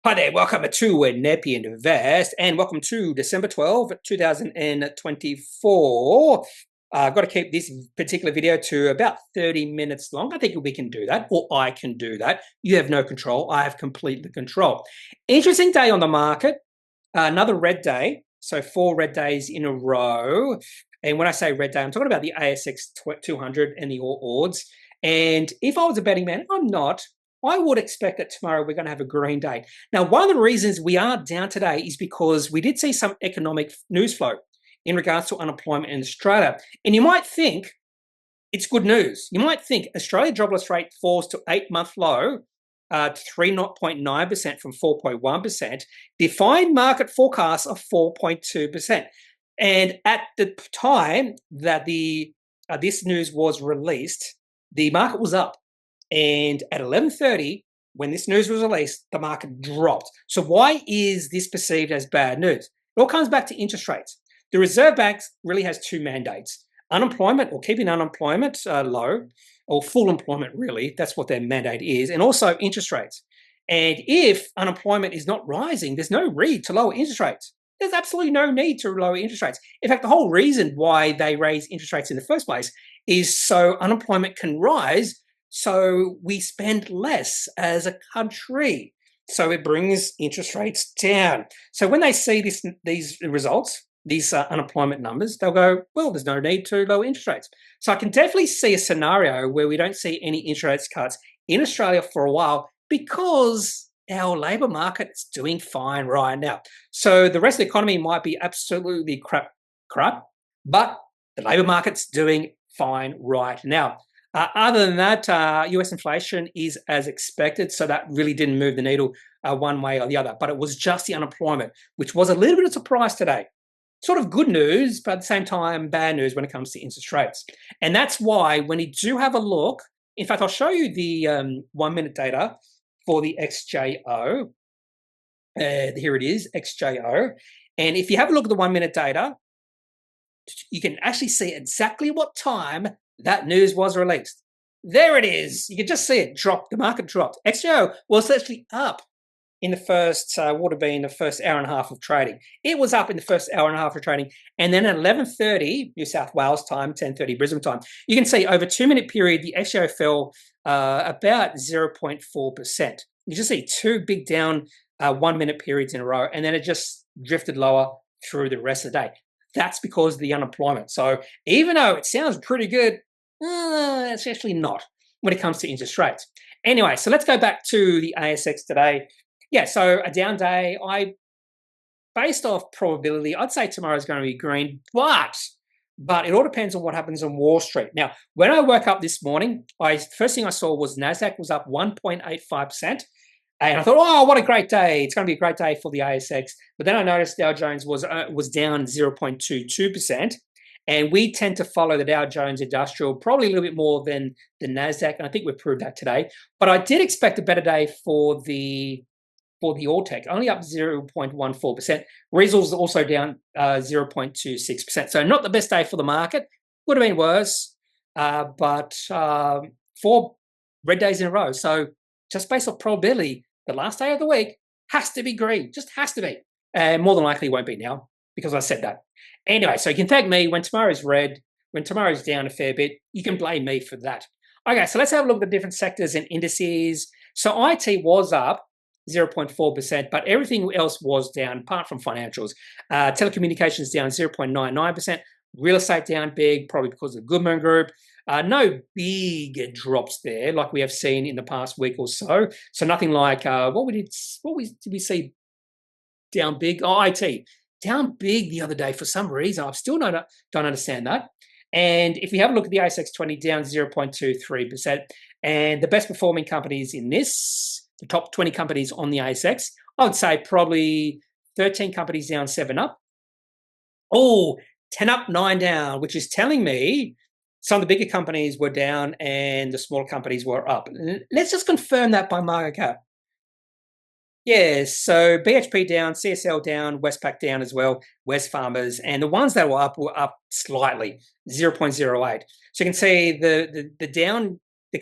Hi there, welcome to kneppyinvests and welcome to December 12, 2024. I've got to keep this particular video to about 30 minutes long. I think we can do that, or I can do that. You have no control. I have complete control. Interesting day on the market. Another red day. So 4 red days in a row. And when I say red day, I'm talking about the ASX 200 and the All Ords. And if I was a betting man, I'm not. I would expect that tomorrow we're going to have a green day. Now, one of the reasons we are down today is because we did see some economic news flow in regards to unemployment in Australia. And you might think it's good news. You might think Australia jobless rate falls to 8-month low, 3.9% from 4.1%, defying market forecasts of 4.2%. And at the time that this news was released, the market was up. And at 11:30, when this news was released, the market dropped. So why is this perceived as bad news? It all comes back to interest rates. The Reserve Bank really has 2 mandates: unemployment, or keeping unemployment low, or full employment, really. That's what their mandate is, and also interest rates. And if unemployment is not rising, there's no need to lower interest rates. There's absolutely no need to lower interest rates. In fact, the whole reason why they raise interest rates in the first place is so unemployment can rise, so we spend less as a country. So it brings interest rates down. So when they see these results, these unemployment numbers, they'll go, well, there's no need to lower interest rates. So I can definitely see a scenario where we don't see any interest rates cuts in Australia for a while because our labour market is doing fine right now. So the rest of the economy might be absolutely crap, but the labour market's doing fine right now. Other than that, US inflation is as expected, so that really didn't move the needle one way or the other. But it was just the unemployment, which was a little bit of a surprise today. Sort of good news, but at the same time, bad news when it comes to interest rates. And that's why when you do have a look, in fact, I'll show you the 1-minute data for the XJO. Here it is, XJO. And if you have a look at the 1-minute data, you can actually see exactly what time that news was released. There it is. You can just see it drop. The market dropped. XJO was actually up in the first, would have been the first hour and a half of trading. It was up in the first hour and a half of trading. And then at 11:30 New South Wales time, 10:30 Brisbane time, you can see over a 2-minute period, the XJO fell about 0.4%. You just see 2 big down 1-minute periods in a row, and then it just drifted lower through the rest of the day. That's because of the unemployment. So even though it sounds pretty good, it's actually not when it comes to interest rates. Anyway, so let's go back to the ASX today. Yeah, so a down day. Based off probability, I'd say tomorrow's going to be green, but it all depends on what happens on Wall Street. Now, when I woke up this morning, first thing I saw was NASDAQ was up 1.85%. And I thought, oh, what a great day. It's going to be a great day for the ASX. But then I noticed Dow Jones was down 0.22%. And we tend to follow the Dow Jones Industrial probably a little bit more than the NASDAQ. And I think we've proved that today. But I did expect a better day for the All Tech, only up 0.14%. Results also down 0.26%. So not the best day for the market. Would have been worse. But 4 red days in a row. So just based off probability, the last day of the week has to be green. Just has to be. And more than likely won't be now because I said that. Anyway, so you can thank me when tomorrow's red, when tomorrow's down a fair bit, you can blame me for that. Okay, so let's have a look at the different sectors and indices. So IT was up 0.4%, but everything else was down apart from financials. Telecommunications down 0.99%. Real estate down big, probably because of the Goodman Group. No big drops there like we have seen in the past week or so. So nothing like what did we see down big? Oh, IT down big the other day for some reason. I still don't understand that. And if you have a look at the ASX 20, down 0.23%. And the best performing companies in this, the top 20 companies on the ASX, I would say probably 13 companies down, 7 up. Oh, 10 up, 9 down, which is telling me some of the bigger companies were down and the smaller companies were up. Let's just confirm that by market cap. Yes, so BHP down, CSL down, Westpac down as well, Wesfarmers, and the ones that were up slightly, 0.08. So you can see the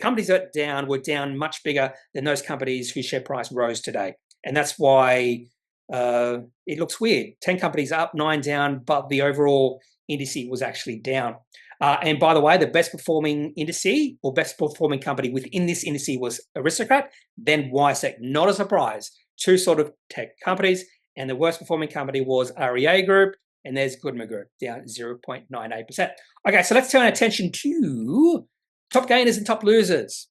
companies that were down much bigger than those companies whose share price rose today. And that's why it looks weird. 10 companies up, 9 down, but the overall indice was actually down. And by the way, the best performing indice or best performing company within this indice was Aristocrat, then WiseTech. Not a surprise. Two sort of tech companies. And the worst performing company was REA Group, and there's Goodman Group, down 0.98%. Okay, so let's turn our attention to top gainers and top losers.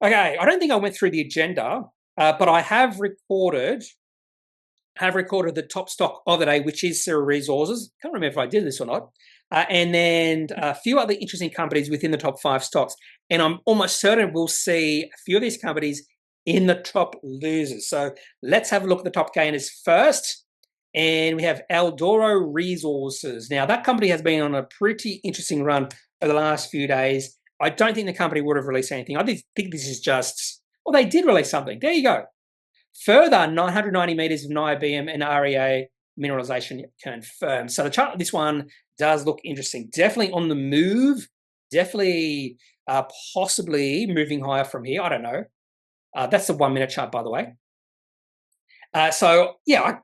Okay, I don't think I went through the agenda, but I have recorded the top stock of the day, which is Syrah Resources. Can't remember if I did this or not. And then a few other interesting companies within the top 5 stocks. And I'm almost certain we'll see a few of these companies in the top losers. So let's have a look at the top gainers first. And we have Eldorado Resources. Now, that company has been on a pretty interesting run over the last few days. I don't think the company would have released anything. I think this is just, well, they did release something. There you go. Further, 990 meters of niobium and REA mineralization confirmed. So the chart of this one does look interesting. Definitely on the move. Definitely possibly moving higher from here. I don't know. That's the 1 minute chart, by the way. So, yeah,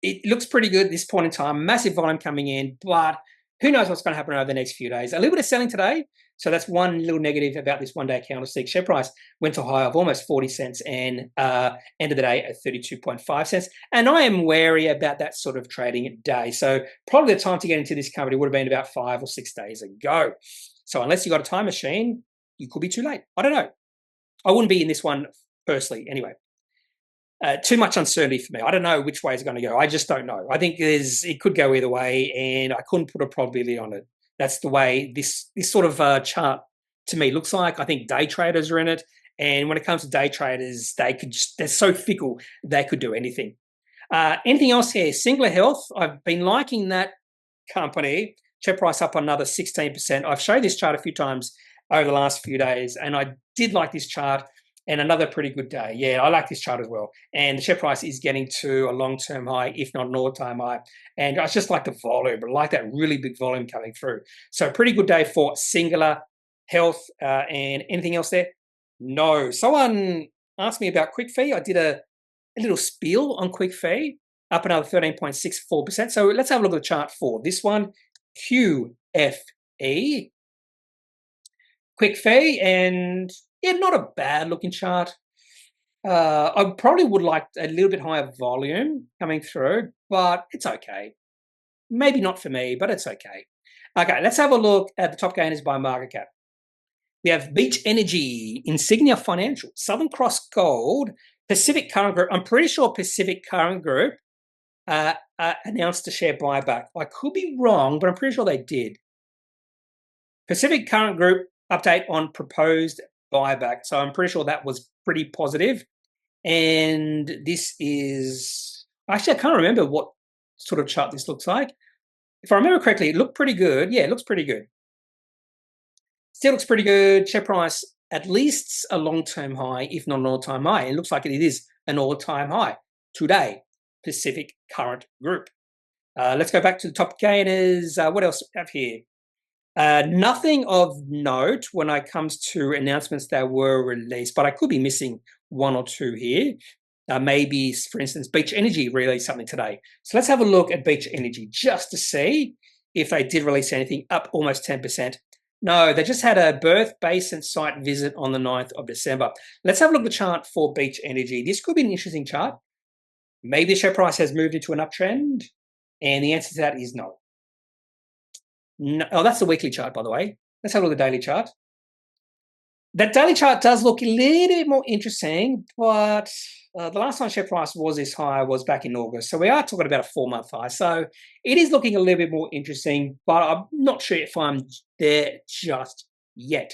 it looks pretty good at this point in time. Massive volume coming in, but who knows what's going to happen over the next few days. A little bit of selling today. So that's one little negative about this one-day candlestick. Share price went to a high of almost 40 cents and end of the day at 32.5 cents. And I am wary about that sort of trading day. So probably the time to get into this company would have been about 5 or 6 days ago. So unless you got a time machine, you could be too late. I don't know. I wouldn't be in this one personally anyway. Too much uncertainty for me. I don't know which way it's going to go. I just don't know. I think it could go either way, and I couldn't put a probability on it. That's the way this sort of chart to me looks like. I think day traders are in it, and when it comes to day traders, they're so fickle, they could do anything. Anything else here? Singular Health, I've been liking that company. Share price up another 16%. I've showed this chart a few times over the last few days, and I did like this chart. And another pretty good day. Yeah, I like this chart as well. And the share price is getting to a long-term high, if not an all-time high. And I just like the volume, but I like that really big volume coming through. So pretty good day for Singular Health. And anything else there? No. Someone asked me about Quick Fee. I did a little spiel on Quick Fee, up another 13.64%. So let's have a look at the chart for this one. QFE. Quick Fee, and yeah, not a bad looking chart. I probably would like a little bit higher volume coming through, but it's okay. Maybe not for me, but it's okay. Okay, let's have a look at the top gainers by market cap. We have Beach Energy, Insignia Financial, Southern Cross Gold, Pacific Current Group. I'm pretty sure Pacific Current Group announced a share buyback. I could be wrong, but I'm pretty sure they did. Pacific Current Group update on proposed buyback. So I'm pretty sure that was pretty positive. And this is, actually, I can't remember what sort of chart this looks like. If I remember correctly, it looked pretty good. Yeah, it looks pretty good. Still looks pretty good. Share price at least a long-term high, if not an all-time high. It looks like it is an all-time high today. Pacific Current Group. Let's go back to the top gainers. What else do we have here? Nothing of note when it comes to announcements that were released, but I could be missing one or two here. Maybe, for instance, Beach Energy released something today. So let's have a look at Beach Energy just to see if they did release anything, up almost 10%. No, they just had a Berth Basin site visit on the 9th of December. Let's have a look at the chart for Beach Energy. This could be an interesting chart. Maybe the share price has moved into an uptrend, and the answer to that is no. No, oh, that's the weekly chart, by the way. Let's have a look at the daily chart. That daily chart does look a little bit more interesting, but the last time share price was this high was back in August. So we are talking about a 4-month high. So it is looking a little bit more interesting, but I'm not sure if I'm there just yet.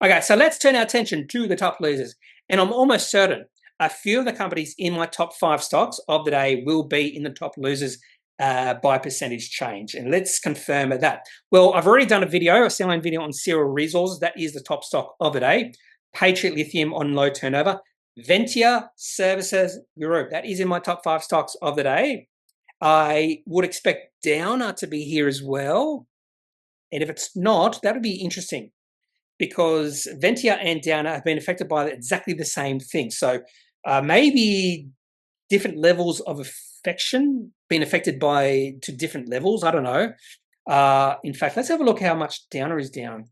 Okay, so let's turn our attention to the top losers. And I'm almost certain a few of the companies in my top 5 stocks of the day will be in the top losers by percentage change. And let's confirm that. Well, I've already done a selling video on Syrah Resources. That is the top stock of the day. Patriot Lithium on low turnover. Ventia Services Group. That is in my top 5 stocks of the day. I would expect Downer to be here as well. And if it's not, that would be interesting because Ventia and Downer have been affected by exactly the same thing. So Maybe different levels of affection, being affected to different levels. I don't know. In fact, let's have a look how much Downer is down.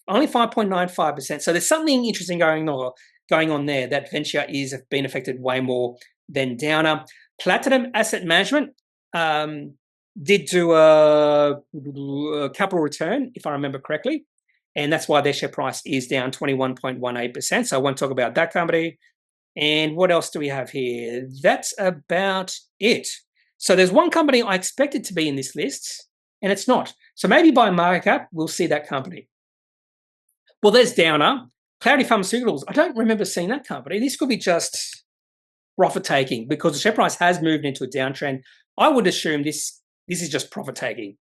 Only 5.95%. So there's something interesting going on there, that Ventia is being affected way more than Downer. Platinum Asset Management did do a capital return, if I remember correctly, and that's why their share price is down 21.18%. So I won't talk about that company. And what else do we have here? That's about it. So there's one company I expected to be in this list, and it's not. So maybe by market cap, we'll see that company. Well, there's Downer. Clarity Pharmaceuticals. I don't remember seeing that company. This could be just profit taking because the share price has moved into a downtrend. I would assume this is just profit taking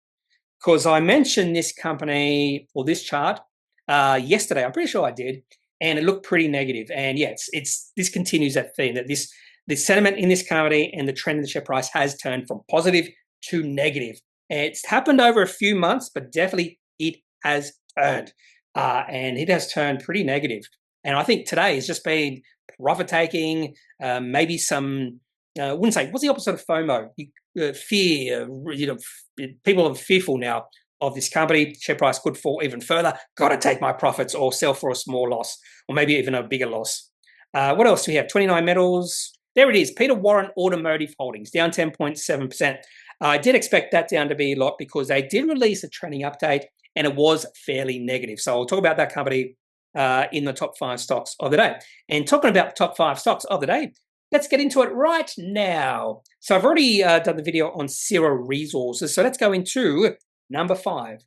because I mentioned this company or this chart yesterday. I'm pretty sure I did, and it looked pretty negative. And yeah, this continues that theme that this sentiment in this company and the trend in the share price has turned from positive to negative. And it's happened over a few months, but definitely it has turned. And it has turned pretty negative. And I think today has just been profit taking, maybe some, I wouldn't say, what's the opposite of FOMO? Fear, people are fearful now of this company. Share price could fall even further. Got to take my profits or sell for a small loss or maybe even a bigger loss. What else do we have? 29 Metals. There it is. Peter Warren Automotive Holdings, down 10.7%. I did expect that down to be a lot because they did release a trending update and it was fairly negative. So I'll talk about that company in the top 5 stocks of the day. And talking about the top 5 stocks of the day, let's get into it right now. So I've already done the video on Syrah Resources. So let's go into number 5,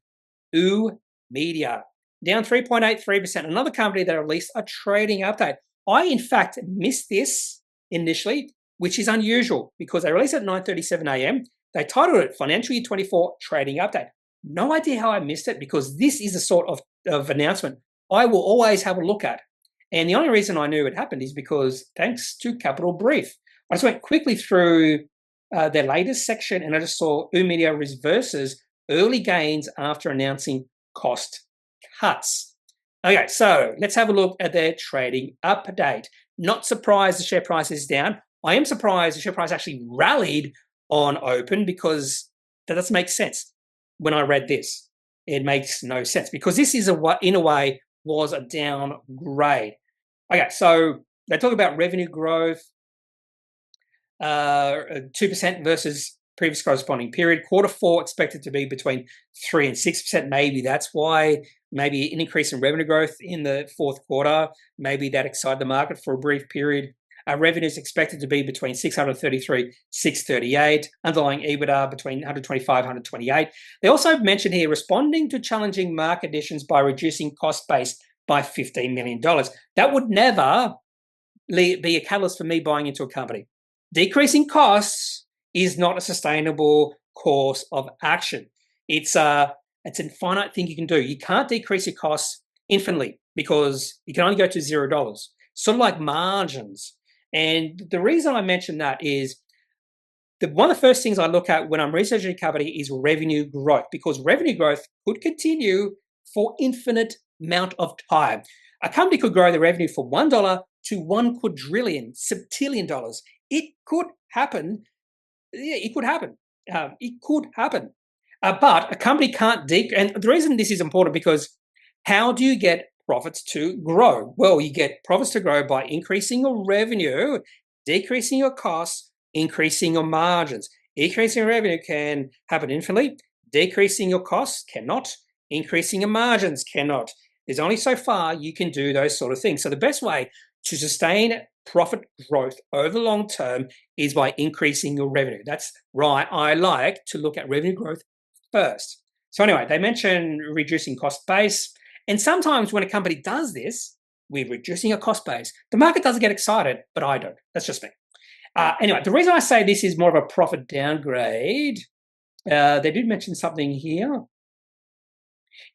OO Media, down 3.83%. Another company that released a trading update. I, in fact, missed this initially, which is unusual because they released it at 9:37 a.m. They titled it Financial Year 24 Trading Update. No idea how I missed it because this is the sort of announcement I will always have a look at. And the only reason I knew it happened is because thanks to Capital Brief. I just went quickly through their latest section and I just saw OO Media reverses early gains after announcing cost cuts. Okay, so let's have a look at their trading update. Not surprised the share price is down. I am surprised the share price actually rallied on open because that doesn't make sense. When I read this, it makes no sense because this is in a way was a downgrade. Okay, so they talk about revenue growth, 2% versus previous corresponding period. Q4 expected to be between 3 and 6%. Maybe that's why. Maybe an increase in revenue growth in the fourth quarter. Maybe that excited the market for a brief period. Revenue is expected to be between 633, 638. Underlying EBITDA between 125, 128. They also mention here responding to challenging market conditions by reducing cost base by $15 million. That would never be a catalyst for me buying into a company. Decreasing costs is not a sustainable course of action. It's an infinite thing you can do. You can't decrease your costs infinitely because you can only go to $0. Sort of like margins. And the reason I mention that is one of the first things I look at when I'm researching a company is revenue growth, because revenue growth could continue for infinite amount of time. A company could grow the revenue from $1 to 1 quadrillion, septillion dollars. It could happen. Yeah, it could happen. It could happen. But a company can't and the reason this is important because how do you get profits to grow? Well, you get profits to grow by increasing your revenue, decreasing your costs, increasing your margins. Increasing revenue can happen infinitely. Decreasing your costs cannot. Increasing your margins cannot. There's only so far you can do those sort of things. So the best way to sustain profit growth over the long term is by increasing your revenue. That's right. I like to look at revenue growth first. So anyway, they mention reducing cost base. And sometimes when a company does this, we're reducing a cost base. The market doesn't get excited, but I don't. That's just me. Anyway, the reason I say this is more of a profit downgrade, they did mention something here.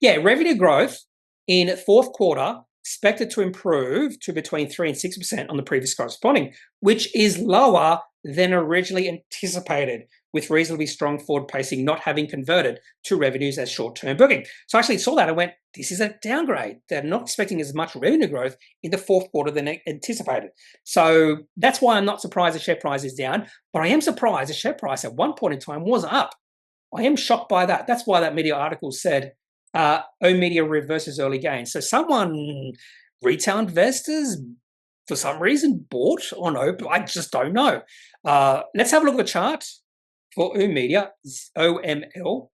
Yeah, revenue growth in fourth quarter expected to improve to between 3 and 6% on the previous corresponding, which is lower than originally anticipated. with reasonably strong forward pacing not having converted to revenues as short-term booking. So I actually saw that and went, this is a downgrade. They're not expecting as much revenue growth in the fourth quarter than anticipated. So that's why I'm not surprised the share price is down, but I am surprised the share price at one point in time was up. I am shocked by that. That's why that media article said, media reverses early gains. So retail investors, for some reason, bought or no, I just don't know. Let's have a look at the chart for Media, OML.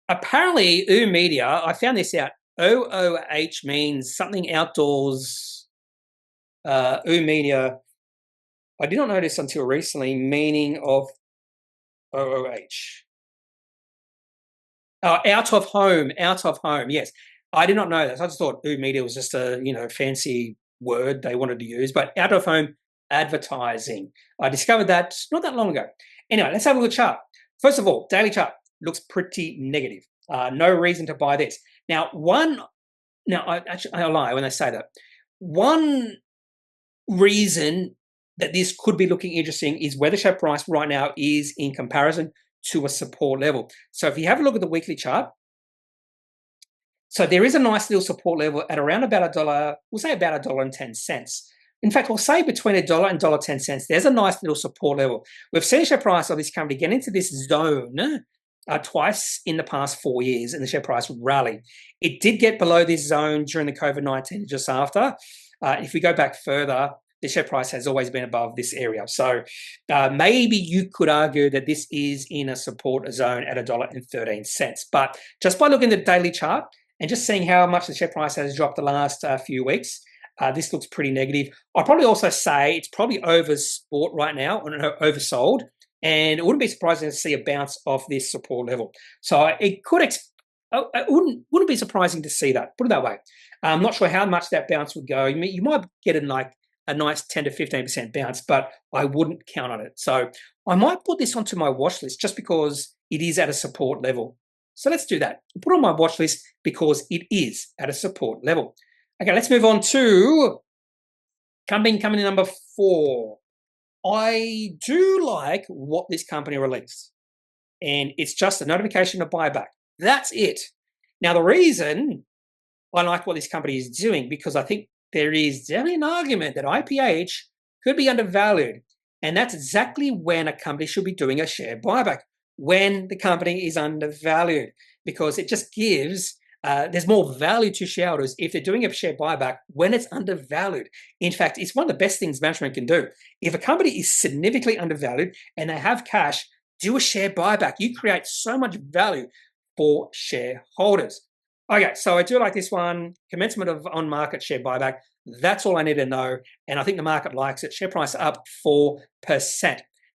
Apparently, Media, I found this out, OOH means something outdoors. Media, I did not know this until recently, meaning of OOH. Out of home, yes. I did not know that. I just thought media was just a fancy word they wanted to use, but out of home advertising. I discovered that not that long ago. Anyway, let's have a look at the chart. First of all, daily chart looks pretty negative. No reason to buy this. Now, I lie when I say that. One reason that this could be looking interesting is where the share price right now is in comparison to a support level. So if you have a look at the weekly chart, so there is a nice little support level at around about $1, we'll say about $1.10. In fact, we'll say between $1 and $1.10, there's a nice little support level. We've seen the share price of this company get into this zone twice in the past 4 years, and the share price rallied. It did get below this zone during the COVID-19 just after. If we go back further, the share price has always been above this area. So maybe you could argue that this is in a support zone at $1.13. But just by looking at the daily chart and just seeing how much the share price has dropped the last few weeks, this looks pretty negative. I'd probably also say it's probably overbought right now, or oversold, and it wouldn't be surprising to see a bounce off this support level. So it could, it wouldn't be surprising to see that. Put it that way. I'm not sure how much that bounce would go. You might get a nice 10 to 15% bounce, but I wouldn't count on it. So I might put this onto my watch list just because it is at a support level. So let's do that. Put it on my watch list because it is at a support level. Okay, let's move on to company number 4. I do like what this company released, and it's just a notification of buyback. That's it. Now, the reason I like what this company is doing, because I think there is definitely an argument that IPH could be undervalued, and that's exactly when a company should be doing a share buyback, when the company is undervalued, because it just gives there's more value to shareholders if they're doing a share buyback when it's undervalued. In fact, it's one of the best things management can do. If a company is significantly undervalued and they have cash, do a share buyback. You create so much value for shareholders. Okay, so I do like this one. Commencement of on-market share buyback. That's all I need to know. And I think the market likes it. Share price up 4%.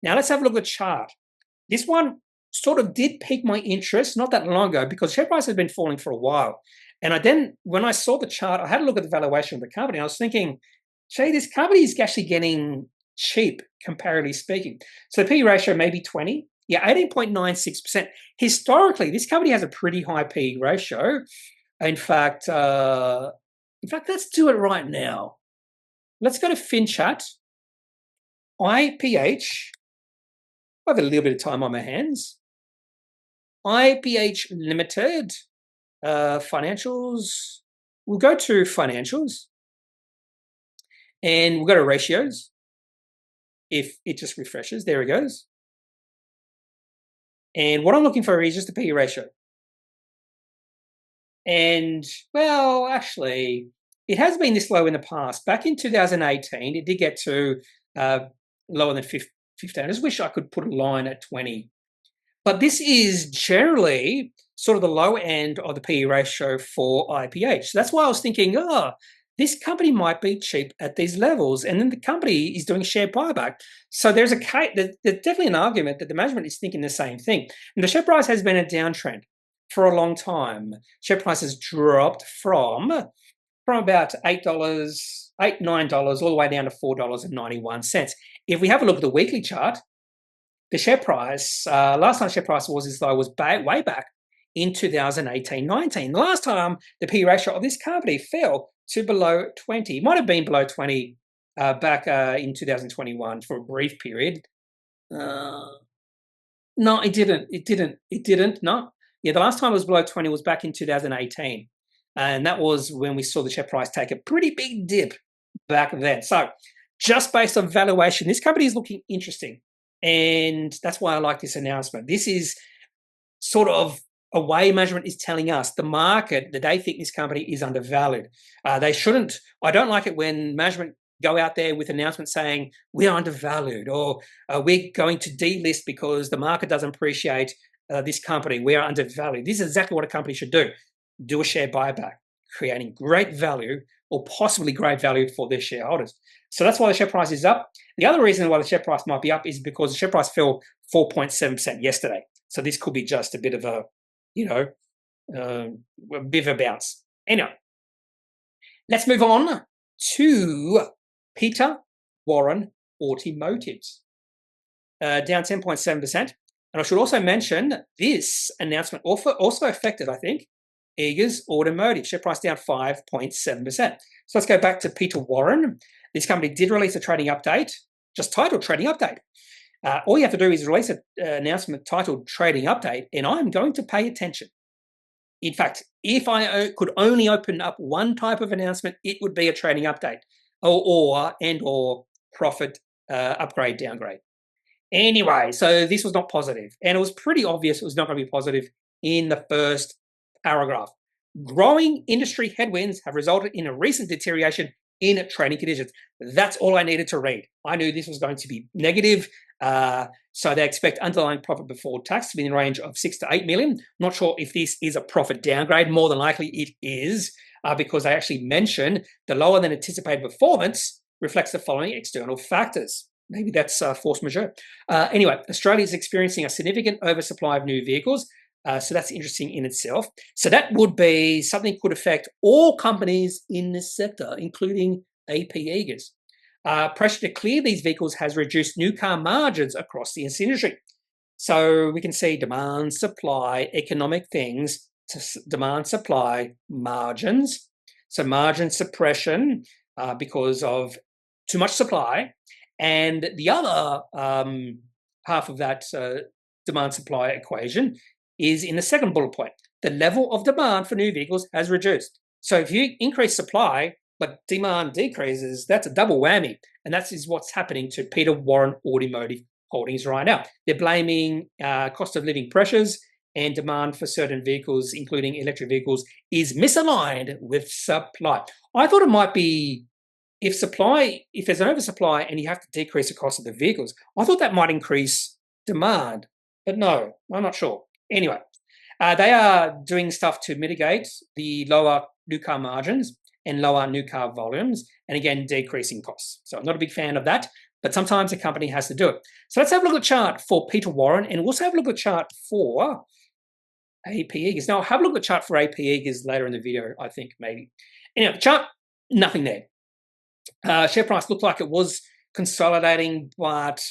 Now let's have a look at the chart. This one sort of did pique my interest not that long ago because share price has been falling for a while. And when I saw the chart, I had a look at the valuation of the company. I was thinking, Shay, this company is actually getting cheap, comparatively speaking. So the P/E ratio may be 20. Yeah, 18.96%. Historically, this company has a pretty high P/E ratio. In fact, let's do it right now. Let's go to FinChat. IPH. I have a little bit of time on my hands. IPH Limited. Financials. We'll go to financials. And we'll go to ratios. If it just refreshes, there it goes. And what I'm looking for is just the P/E ratio. And, well, actually, it has been this low in the past. Back in 2018, it did get to lower than 15. I just wish I could put a line at 20. But this is generally sort of the low end of the P/E ratio for IPH. So that's why I was thinking, this company might be cheap at these levels. And then the company is doing a share buyback. So there's definitely an argument that the management is thinking the same thing. And the share price has been a downtrend for a long time. Share price has dropped from about $8, $9, all the way down to $4.91. If we have a look at the weekly chart, the share price, last time share price was as low was way back in 2018-19. The last time the P/E ratio of this company fell to below 20. It might have been below 20 back in 2021 for a brief period. Uh, no, it didn't. It didn't. No. Yeah, the last time it was below 20 was back in 2018. And that was when we saw the share price take a pretty big dip back then. So just based on valuation, this company is looking interesting. And that's why I like this announcement. This is sort of a way management is telling us the market that they think this company is undervalued. They shouldn't. I don't like it when management go out there with announcements saying we are undervalued or we're going to delist because the market doesn't appreciate this company. We are undervalued. This is exactly what a company should do. Do a share buyback, creating great value or possibly great value for their shareholders. So that's why the share price is up. The other reason why the share price might be up is because the share price fell 4.7% yesterday. So this could be just a bit of a, a bit of a bounce. Anyway, let's move on to Peter Warren Automotives, down 10.7%. And I should also mention this announcement also affected, I think, Eagers Automotive, share price down 5.7%. So let's go back to Peter Warren. This company did release a trading update, just titled Trading Update. All you have to do is release an announcement titled Trading Update, and I'm going to pay attention. In fact, if I could only open up one type of announcement, it would be a trading update or profit upgrade, downgrade. Anyway, so this was not positive, and it was pretty obvious it was not going to be positive in the first paragraph. Growing industry headwinds have resulted in a recent deterioration in trading conditions. That's all I needed to read. I knew this was going to be negative. So they expect underlying profit before tax to be in the range of 6 to 8 million. Not sure if this is a profit downgrade. More than likely it is, because they actually mention the lower than anticipated performance reflects the following external factors. Maybe that's force majeure. Anyway, Australia is experiencing a significant oversupply of new vehicles. So that's interesting in itself. So that would be something could affect all companies in this sector, including APHs. Pressure to clear these vehicles has reduced new car margins across the industry. So we can see demand, supply, economic things, demand, supply, margins. So margin suppression because of too much supply. And the other half of that demand-supply equation is in the second bullet point. The level of demand for new vehicles has reduced. So if you increase supply, but demand decreases, that's a double whammy. And that is what's happening to Peter Warren Automotive Holdings right now. They're blaming cost of living pressures and demand for certain vehicles, including electric vehicles, is misaligned with supply. I thought it might be if there's an oversupply and you have to decrease the cost of the vehicles, I thought that might increase demand. But no, I'm not sure. Anyway, they are doing stuff to mitigate the lower new car margins and lower new car volumes, and again, decreasing costs. So I'm not a big fan of that, but sometimes a company has to do it. So let's have a look at the chart for Peter Warren, and we'll also have a look at the chart for APHs. Now, I'll have a look at the chart for APHs later in the video, I think, maybe. Anyway, the chart, nothing there. Share price looked like it was consolidating, but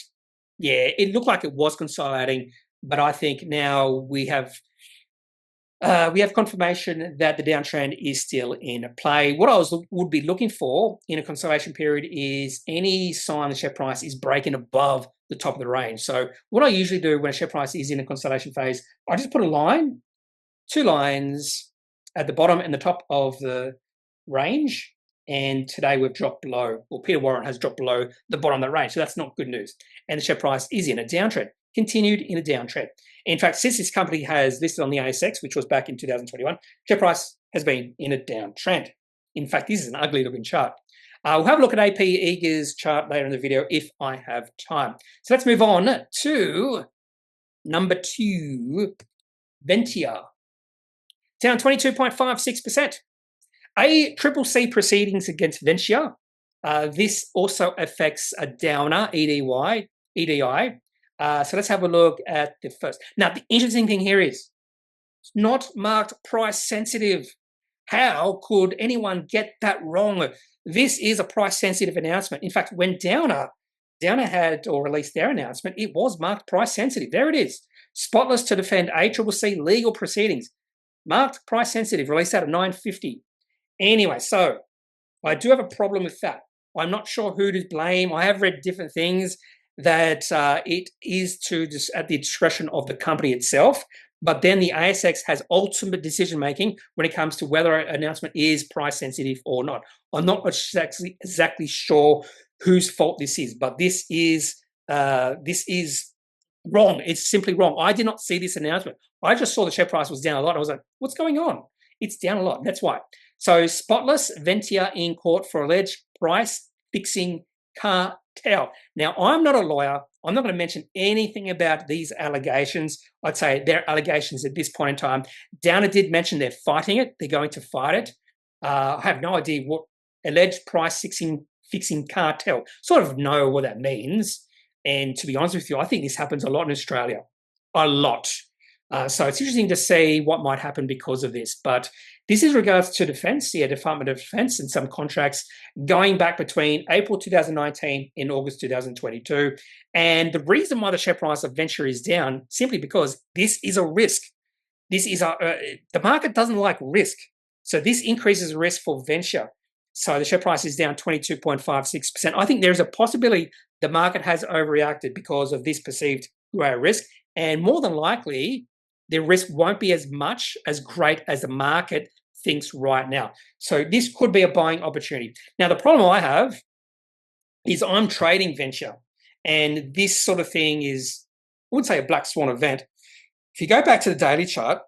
yeah, it looked like it was consolidating, but I think now we have confirmation that the downtrend is still in play. What I would be looking for in a consolidation period is any sign the share price is breaking above the top of the range. So what I usually do when a share price is in a consolidation phase, I just put a line, 2 lines at the bottom and the top of the range. And today we've dropped below, or Peter Warren has dropped below the bottom of that range. So that's not good news. And the share price is in a downtrend, continued in a downtrend. In fact, since this company has listed on the ASX, which was back in 2021, share price has been in a downtrend. In fact, this is an ugly looking chart. We'll have a look at APH's chart later in the video if I have time. So let's move on to number 2, Ventia. Down 22.56%. ACCC proceedings against Ventia. This also affects a downer, EDI. So let's have a look at the first. Now, the interesting thing here is it's not marked price sensitive. How could anyone get that wrong? This is a price sensitive announcement. In fact, when Downer had or released their announcement, it was marked price sensitive. There it is. Spotless to defend ACCC legal proceedings. Marked price sensitive, released out at 9.50. Anyway, so I do have a problem with that. I'm not sure who to blame. I have read different things, that it is at the discretion of the company itself. But then the ASX has ultimate decision-making when it comes to whether an announcement is price-sensitive or not. I'm not exactly sure whose fault this is, but this is wrong. It's simply wrong. I did not see this announcement. I just saw the share price was down a lot. I was like, what's going on? It's down a lot. That's why. So Spotless, Ventia in court for alleged price-fixing cartel. Now, I'm not a lawyer. I'm not going to mention anything about these allegations. I'd say they're allegations at this point in time. Downer did mention they're fighting it. They're going to fight it. I have no idea what alleged price-fixing cartel. Sort of know what that means. And to be honest with you, I think this happens a lot in Australia. A lot. So it's interesting to see what might happen because of this. But this is regards to defence, Department of Defence, and some contracts going back between April 2019 and August 2022. And the reason why the share price of Ventia is down, simply because this is a risk. This is the market doesn't like risk. So this increases risk for Ventia. So the share price is down 22.56%. I think there's a possibility the market has overreacted because of this perceived greater risk. And more than likely, the risk won't be as great as the market thinks right now. So this could be a buying opportunity. Now, the problem I have is I'm trading Ventia, and this sort of thing is, I wouldn't say a black swan event. If you go back to the daily chart,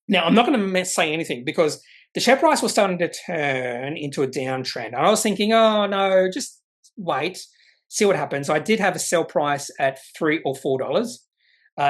now I'm not going to say anything because the share price was starting to turn into a downtrend. And I was thinking, oh no, just wait, see what happens. I did have a sell price at $3 or $4.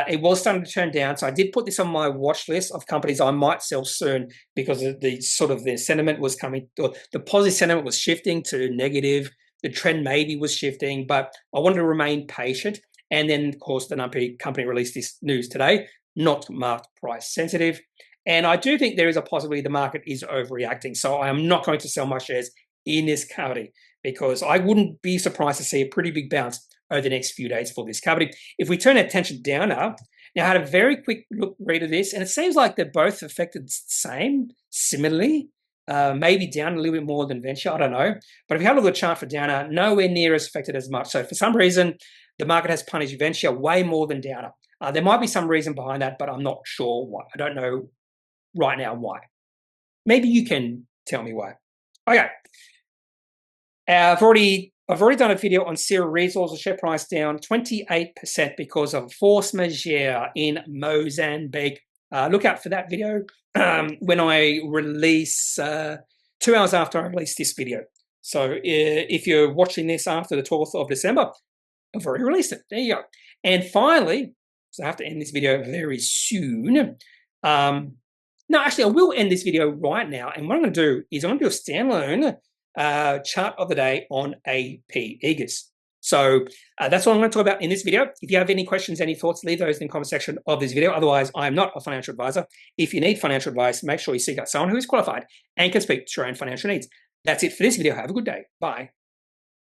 It was starting to turn down, so I did put this on my watch list of companies I might sell soon because the sentiment was coming, or the positive sentiment was shifting to negative. The trend maybe was shifting, but I wanted to remain patient. And then, of course, the Kneppy company released this news today, not marked price sensitive. And I do think there is a possibility the market is overreacting. So I am not going to sell my shares in this company because I wouldn't be surprised to see a pretty big bounce over the next few days for this company. If we turn our attention down now, I had a very quick read of this, and it seems like they're both affected similarly, maybe down a little bit more than Ventia, I don't know. But if you have a look at the chart for Downer, nowhere near as affected as much. So for some reason, the market has punished Ventia way more than Downer. There might be some reason behind that, but I'm not sure why. I don't know right now why. Maybe you can tell me why. Okay. I've already done a video on Syrah Resources, share price down 28% because of force majeure in Mozambique. Look out for that video when I release 2 hours after I release this video. So if you're watching this after the 12th of December, I've already released it. There you go. And finally, so I have to end this video very soon. No, actually, I will end this video right now. And what I'm going to do is I'm going to do a standalone chart of the day on APH. So that's what I'm going to talk about in this video. If you have any questions, any thoughts, leave those in the comment section of this video. Otherwise, I am not a financial advisor. If you need financial advice, make sure you seek out someone who is qualified and can speak to your own financial needs. That's it for this video. Have a good day. Bye.